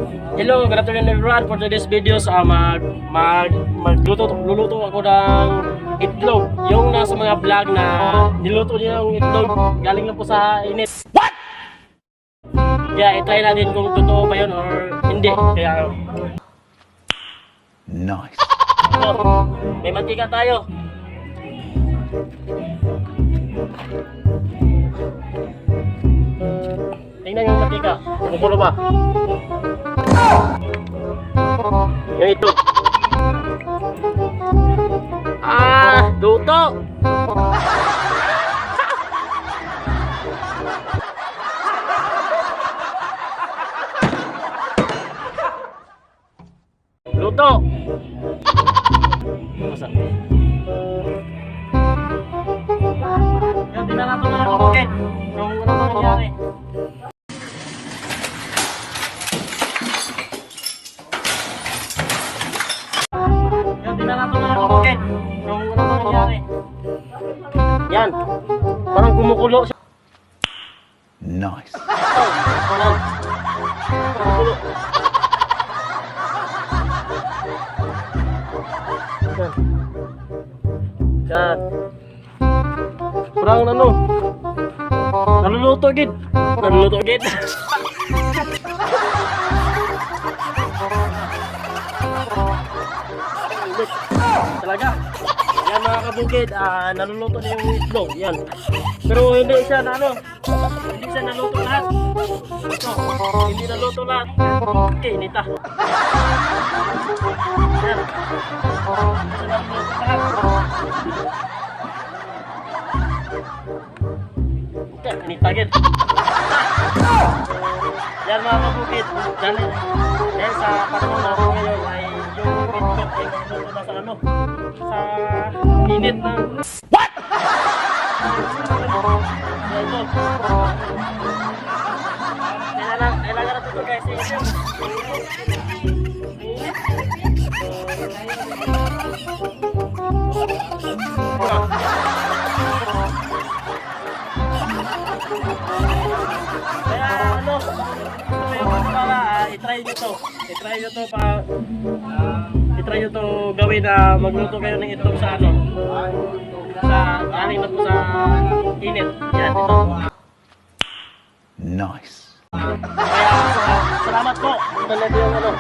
Hello, good afternoon everyone. For today's videos, luluto ako ng itlog. Yung nasa mga vlog na niluto niya yung itlog, galing na po sa init. What? Kaya i-try natin kung totoo ba yun or hindi. Kaya nice. so, may mantika tayo. Tingnan yung mantika. Kumukulo ba? Yung ito. Luto. Luto. Masa? Yan, tingnan natin mga kabukid. Kung ano ba nangyari. Yan, tingnan natin mga kabukid. Kung ano ba nangyari. Yan. Parang kumukulo siya. Nice. Parang kumukulo. Yan. Parang ano. Naluluto gid. Naluluto gid. Talaga. Yan mga kabukid, naluluto na yung itlog. Yan. Pero hindi siya na ano. Hindi siya naluto lahat. Ito, hindi naluto lahat. Okay, nita. Yan. Hindi naluto lahat. Okay, nita gid. Yan mga kabukid. Dahil sa panahon na ako ngayon ay yung itlog ay naluto na sa ano. Sa init ng... What? Ito. Kailangan natin ito guys. Kaya ano, i-try nyo to. I-try nyo to i-try nyo to gawin na magluto kayo ng itlog sa ano. Sa aling na po sa init. Yan, ito. Nice. Kaya salamat po. Ito na yung ano.